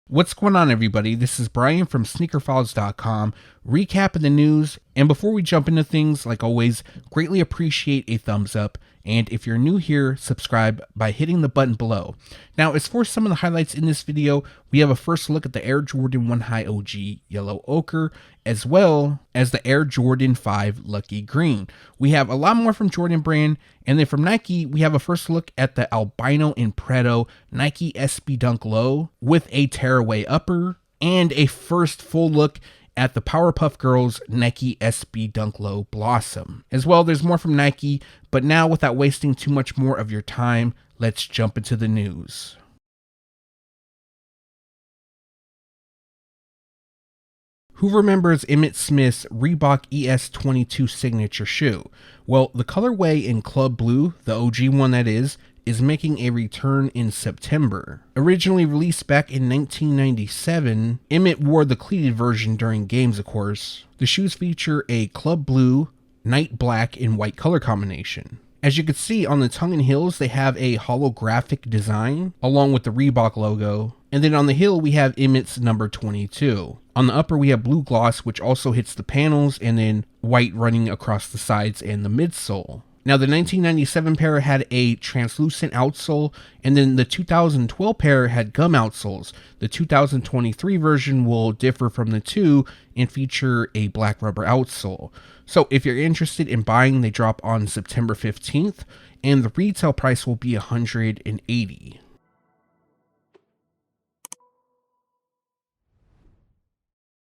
What's going on, everybody? This is Brian from sneakerfiles.com, recapping the news. And before we jump into things, like always, greatly appreciate a thumbs up. And if you're new here, subscribe by hitting the button below. Now, as for some of the highlights in this video, we have a first look at the Air Jordan 1 High OG Yellow Ochre, as well as the Air Jordan 5 Lucky Green. We have a lot more from Jordan Brand, and then from Nike, we have a first look at the Albino Impredo Nike SB Dunk Low with a tearaway upper, and a first full look at the Powerpuff Girls Nike SB Dunk Low Blossom. As well, there's more from Nike, but now without wasting too much more of your time, let's jump into the news. Who remembers Emmitt Smith's Reebok ES22 signature shoe? Well, the colorway in Club Blue, the OG one that is making a return in September. Originally released back in 1997, Emmitt wore the cleated version during games, of course. The shoes feature a Club Blue, Night Black, and white color combination. As you can see on the tongue and heels, they have a holographic design along with the Reebok logo. And then on the heel, we have Emmitt's number 22. On the upper, we have blue gloss, which also hits the panels, and then white running across the sides and the midsole. Now, the 1997 pair had a translucent outsole, and then the 2012 pair had gum outsoles. The 2023 version will differ from the two and feature a black rubber outsole. So if you're interested in buying, they drop on September 15th, and the retail price will be $180.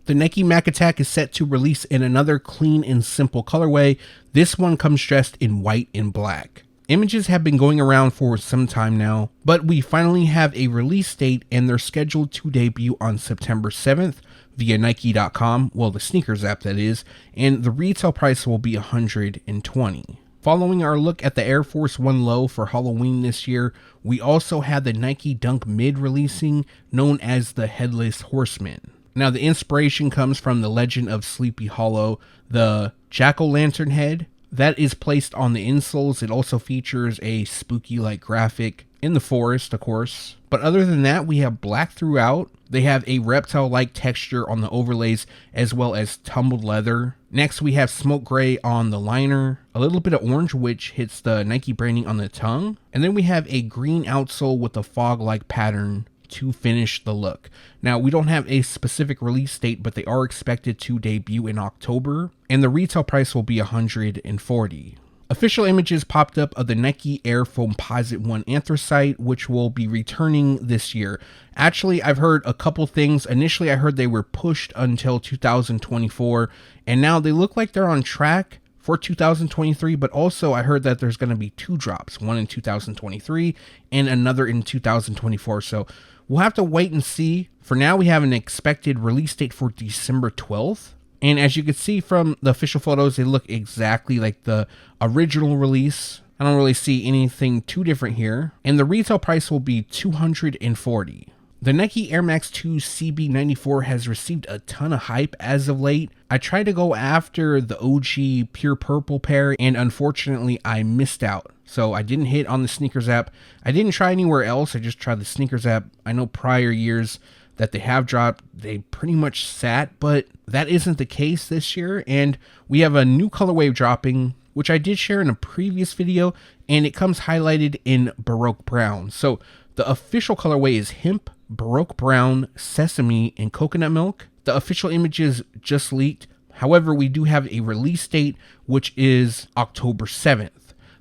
The Nike Mac Attack is set to release in another clean and simple colorway. This one comes dressed in white and black. Images have been going around for some time now, but we finally have a release date, and they're scheduled to debut on September 7th via Nike.com, well, the sneakers app that is, and the retail price will be $120. Following our look at the Air Force 1 Low for Halloween this year, we also had the Nike Dunk Mid releasing, known as the Headless Horseman. Now, the inspiration comes from the Legend of Sleepy Hollow, the jack-o'-lantern head that is placed on the insoles. It also features a spooky-like graphic in the forest, of course. But other than that, we have black throughout. They have a reptile-like texture on the overlays, as well as tumbled leather. Next, we have smoke gray on the liner, a little bit of orange, which hits the Nike branding on the tongue. And then we have a green outsole with a fog-like pattern to finish the look. Now, we don't have a specific release date, but they are expected to debut in October, and the retail price will be $140. Official images popped up of the Nike Air Foamposite 1 Anthracite, which will be returning this year. Actually, I've heard a couple things. Initially, I heard they were pushed until 2024, and now they look like they're on track for 2023, but also I heard that there's going to be two drops, one in 2023 and another in 2024. So we'll have to wait and see. For now, we have an expected release date for December 12th. And as you can see from the official photos, they look exactly like the original release. I don't really see anything too different here. And the retail price will be $240. The Nike Air Max 2 CB94 has received a ton of hype as of late. I tried to go after the OG Pure Purple pair, and unfortunately I missed out. So I didn't hit on the sneakers app. I didn't try anywhere else. I just tried the sneakers app. I know prior years that they have dropped, they pretty much sat, but that isn't the case this year. And we have a new colorway dropping, which I did share in a previous video, and it comes highlighted in Baroque Brown. So the official colorway is Hemp, Baroque Brown, Sesame, and Coconut Milk. The official images just leaked. However, we do have a release date, which is October 7th.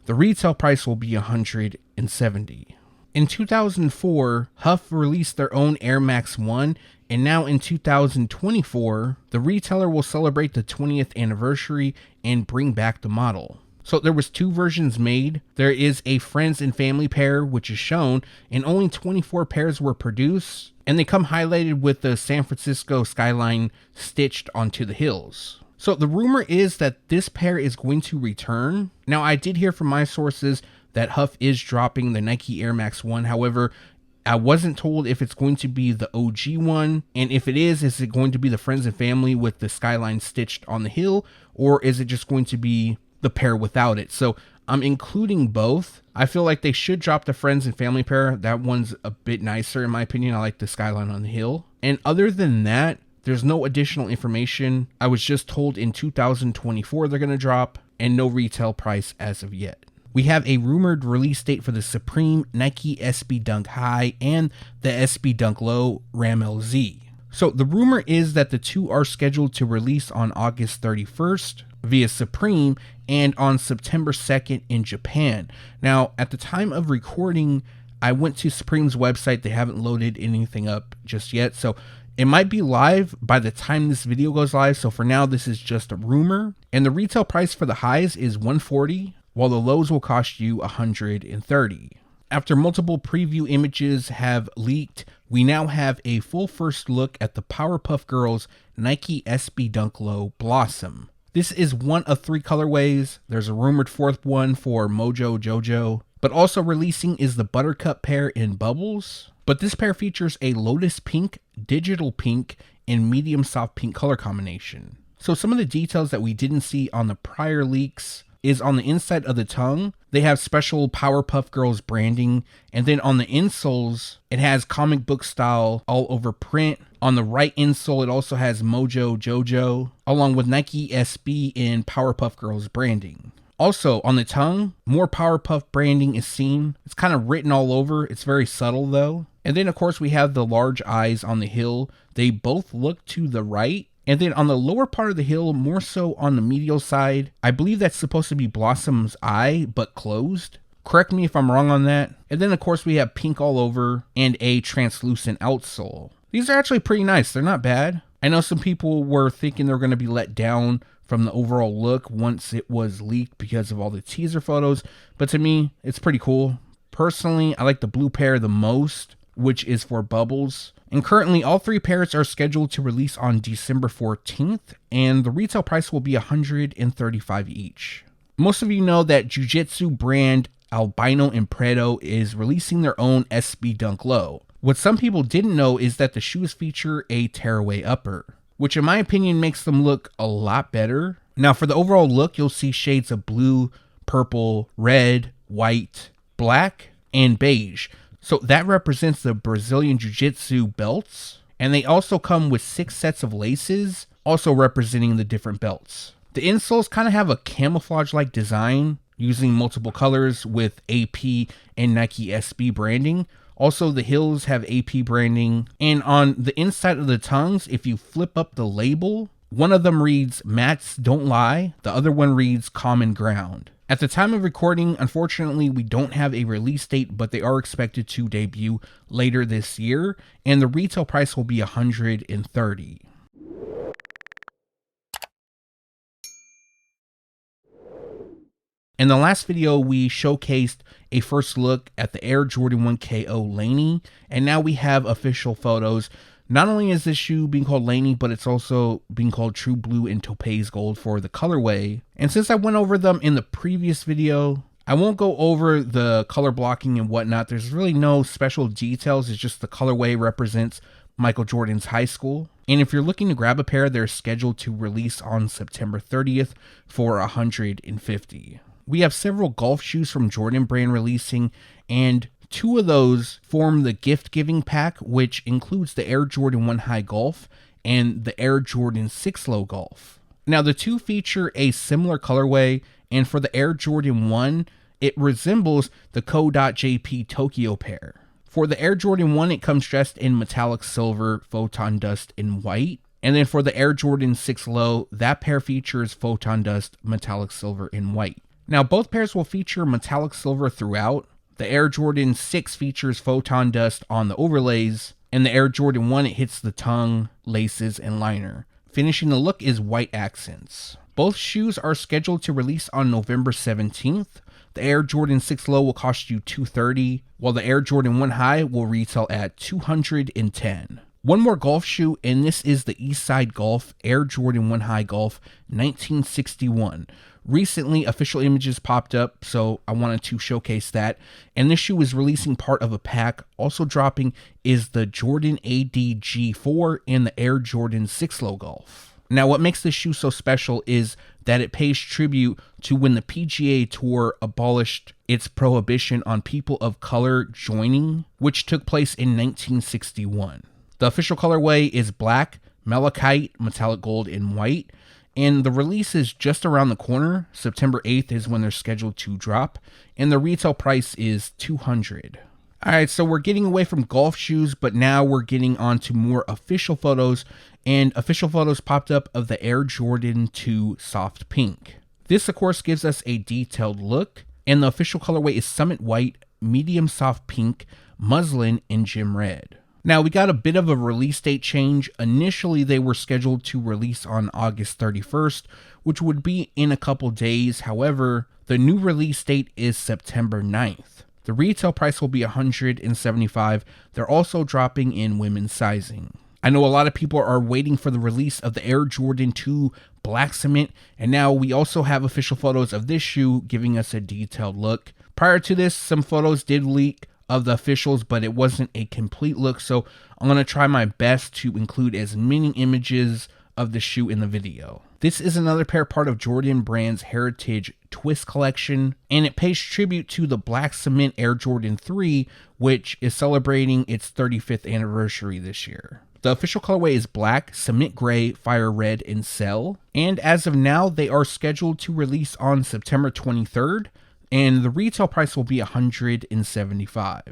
The retail price will be $170. In 2004, Huff released their own Air Max 1, and now in 2024, the retailer will celebrate the 20th anniversary and bring back the model. So there was two versions made. There is a friends and family pair, which is shown, and only 24 pairs were produced, and they come highlighted with the San Francisco skyline stitched onto the hills. So the rumor is that this pair is going to return. Now, I did hear from my sources that Huff is dropping the Nike Air Max 1. However, I wasn't told if it's going to be the OG one, and if it is it going to be the friends and family with the skyline stitched on the hill, or is it just going to be the pair without it? So I'm including both. I feel like they should drop the friends and family pair. That one's a bit nicer in my opinion. I like the Skyline on the Hill. And other than that, there's no additional information. I was just told in 2024 they're going to drop, and no retail price as of yet. We have a rumored release date for the Supreme, Nike SB Dunk High, and the SB Dunk Low Ram LZ. So the rumor is that the two are scheduled to release on August 31st via Supreme and on September 2nd in Japan. Now, at the time of recording, I went to Supreme's website. They haven't loaded anything up just yet, so it might be live by the time this video goes live. So for now, this is just a rumor. And the retail price for the highs is $140, while the lows will cost you $130. After multiple preview images have leaked, we now have a full first look at the Powerpuff Girls Nike SB Dunk Low Blossom. This is one of 3 colorways. There's a rumored 4th one for Mojo Jojo, but also releasing is the Buttercup pair in Bubbles. But this pair features a Lotus Pink, Digital Pink, and Medium Soft Pink color combination. So some of the details that we didn't see on the prior leaks is on the inside of the tongue, they have special Powerpuff Girls branding, and then on the insoles, it has comic book style all over print. On the right insole, it also has Mojo Jojo, along with Nike SB and Powerpuff Girls branding. Also, on the tongue, more Powerpuff branding is seen. It's kind of written all over. It's very subtle though. And then of course we have the large eyes on the heel. They both look to the right. And then on the lower part of the heel, more so on the medial side, I believe that's supposed to be Blossom's eye, but closed. Correct me if I'm wrong on that. And then of course we have pink all over and a translucent outsole. These are actually pretty nice. They're not bad. I know some people were thinking they're going to be let down from the overall look once it was leaked because of all the teaser photos, but to me, it's pretty cool. Personally, I like the blue pair the most, which is for Bubbles. And currently, all 3 pairs are scheduled to release on December 14th, and the retail price will be $135 each. Most of you know that Jiu-Jitsu brand Albino Impredo is releasing their own SB Dunk Low. What some people didn't know is that the shoes feature a tearaway upper, which in my opinion makes them look a lot better. Now for the overall look, you'll see shades of blue, purple, red, white, black, and beige. So that represents the Brazilian Jiu-Jitsu belts. And they also come with 6 sets of laces, also representing the different belts. The insoles kind of have a camouflage-like design, using multiple colors with AP and Nike SB branding. Also, the heels have AP branding. And on the inside of the tongues, if you flip up the label, one of them reads Mats Don't Lie, the other one reads Common Ground. At the time of recording, unfortunately, we don't have a release date, but they are expected to debut later this year, and the retail price will be $130. In the last video, we showcased a first look at the Air Jordan 1 KO Laney, and now we have official photos. Not only is this shoe being called Laney, but it's also being called True Blue and Topaz Gold for the colorway. And since I went over them in the previous video, I won't go over the color blocking and whatnot. There's really no special details. It's just the colorway represents Michael Jordan's high school. And if you're looking to grab a pair, they're scheduled to release on September 30th for $150. We have several golf shoes from Jordan Brand releasing, and 2 of those form the gift giving pack, which includes the Air Jordan 1 High Golf and the Air Jordan 6 Low Golf. Now the 2 feature a similar colorway, and for the Air Jordan 1, it resembles the Co.JP Tokyo pair. For the Air Jordan 1, it comes dressed in metallic silver, photon dust, and white. And then for the Air Jordan 6 Low, that pair features photon dust, metallic silver, and white. Now both pairs will feature metallic silver throughout. The Air Jordan 6 features photon dust on the overlays, and the Air Jordan 1, it hits the tongue, laces, and liner. Finishing the look is white accents. Both shoes are scheduled to release on November 17th. The Air Jordan 6 Low will cost you $230, while the Air Jordan 1 High will retail at $210. One more golf shoe, and this is the Eastside Golf Air Jordan 1 High Golf 1961. Recently, official images popped up, so I wanted to showcase that. And this shoe is releasing part of a pack. Also dropping is the Jordan AD G4 and the Air Jordan 6 Low Golf. Now, what makes this shoe so special is that it pays tribute to when the PGA Tour abolished its prohibition on people of color joining, which took place in 1961. The official colorway is black, malachite, metallic gold, and white, and the release is just around the corner. September 8th is when they're scheduled to drop, and the retail price is $200. Alright, so we're getting away from golf shoes, but now we're getting on to more official photos, and official photos popped up of the Air Jordan 2 Soft Pink. This, of course, gives us a detailed look, and the official colorway is Summit White, Medium Soft Pink, Muslin, and Gem Red. Now, we got a bit of a release date change. Initially, they were scheduled to release on August 31st, which would be in a couple days. However, the new release date is September 9th. The retail price will be $175. They're also dropping in women's sizing. I know a lot of people are waiting for the release of the Air Jordan 2 Black Cement, and now we also have official photos of this shoe giving us a detailed look. Prior to this, some photos did leak of the officials, but it wasn't a complete look, so I'm going to try my best to include as many images of the shoe in the video. This is another pair part of Jordan Brand's Heritage Twist collection, and it pays tribute to the Black Cement Air Jordan 3, which is celebrating its 35th anniversary this year. The official colorway is black, cement gray, fire red, and cell, and as of now, they are scheduled to release on September 23rd, and the retail price will be $175.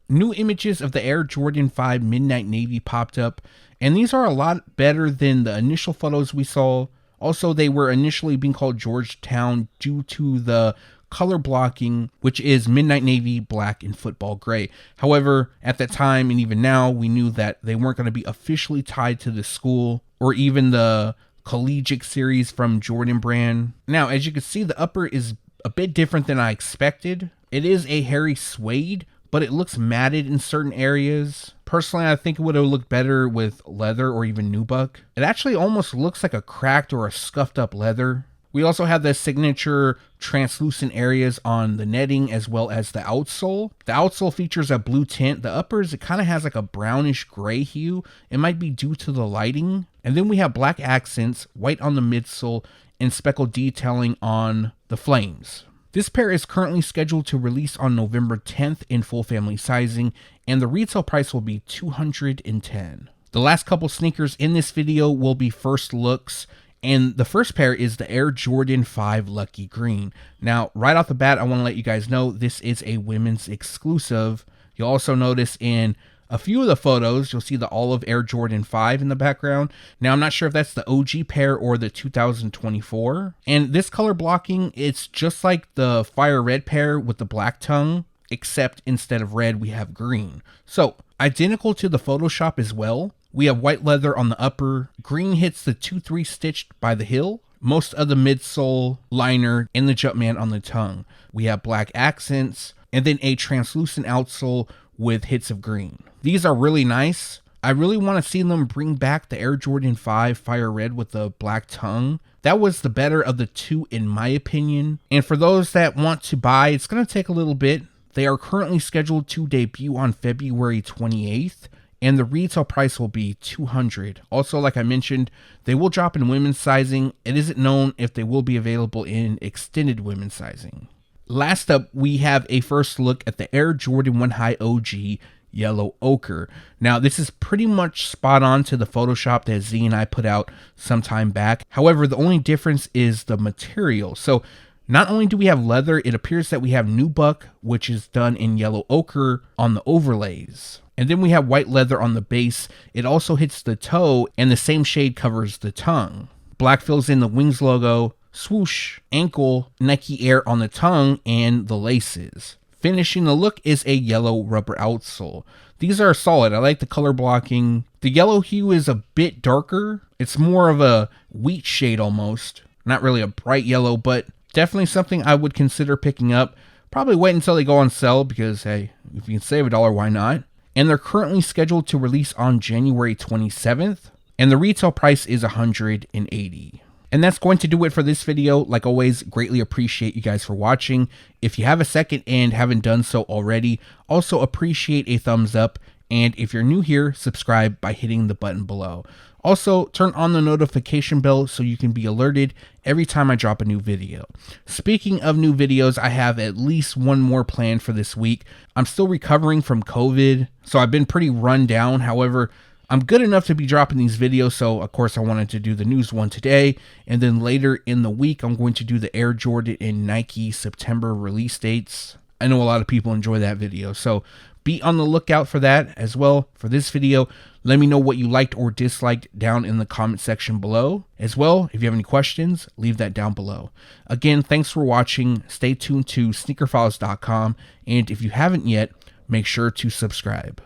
New images of the Air Jordan 5 Midnight Navy popped up, and these are a lot better than the initial photos we saw. Also, they were initially being called Georgetown due to the color blocking, which is Midnight Navy, black, and football gray. However, at that time, and even now, we knew that they weren't going to be officially tied to the school or even the collegiate series from Jordan Brand. Now, as you can see, the upper is a bit different than I expected. It is a hairy suede, but it looks matted in certain areas. Personally, I think it would have looked better with leather or even nubuck. It actually almost looks like a cracked or a scuffed up leather. We also have the signature translucent areas on the netting as well as the outsole. The outsole features a blue tint. The uppers, it kind of has like a brownish gray hue. It might be due to the lighting. And then we have black accents, white on the midsole, and speckled detailing on the flames. This pair is currently scheduled to release on November 10th in full family sizing, and the retail price will be $210. The last couple sneakers in this video will be first looks, and the first pair is the Air Jordan 5 Lucky Green. Now, right off the bat, I want to let you guys know this is a women's exclusive. You'll also notice in a few of the photos, you'll see the olive Air Jordan 5 in the background. Now, I'm not sure if that's the OG pair or the 2024. And this color blocking, it's just like the fire red pair with the black tongue, except instead of red, we have green. So, identical to the Photoshop as well. We have white leather on the upper. Green hits the 2-3 stitched by the heel. Most of the midsole, liner, and the Jumpman on the tongue. We have black accents, and then a translucent outsole with hits of green. These are really nice. I really want to see them bring back the Air Jordan 5 Fire Red with the black tongue. That was the better of the two in my opinion. And for those that want to buy, it's going to take a little bit. They are currently scheduled to debut on February 28th. And the retail price will be $200. Also, like I mentioned, they will drop in women's sizing. It isn't known if they will be available in extended women's sizing. Last up, we have a first look at the Air Jordan 1 High OG Yellow Ochre. Now, this is pretty much spot on to the Photoshop that Z and I put out some time back. However, the only difference is the material. So, not only do we have leather, it appears that we have nubuck, which is done in yellow ochre on the overlays. And then we have white leather on the base. It also hits the toe, and the same shade covers the tongue. Black fills in the wings logo, swoosh, ankle, Nike Air on the tongue, and the laces. Finishing the look is a yellow rubber outsole. These are solid. I like the color blocking. The yellow hue is a bit darker. It's more of a wheat shade almost. Not really a bright yellow, but definitely something I would consider picking up. Probably wait until they go on sale because, hey, if you can save $1, why not? And they're currently scheduled to release on January 27th. And the retail price is $180. And that's going to do it for this video. Like always, greatly appreciate you guys for watching. If you have a second and haven't done so already, also appreciate a thumbs up. And if you're new here, subscribe by hitting the button below. Also, turn on the notification bell so you can be alerted every time I drop a new video. Speaking of new videos, I have at least one more planned for this week. I'm still recovering from COVID, so I've been pretty run down. However, I'm good enough to be dropping these videos, so of course I wanted to do the news one today, and then later in the week I'm going to do the Air Jordan and Nike September release dates. I know a lot of people enjoy that video, so be on the lookout for that as well. For this video, let me know what you liked or disliked down in the comment section below. As well, if you have any questions, leave that down below. Again, thanks for watching. Stay tuned to sneakerfiles.com, and if you haven't yet, make sure to subscribe.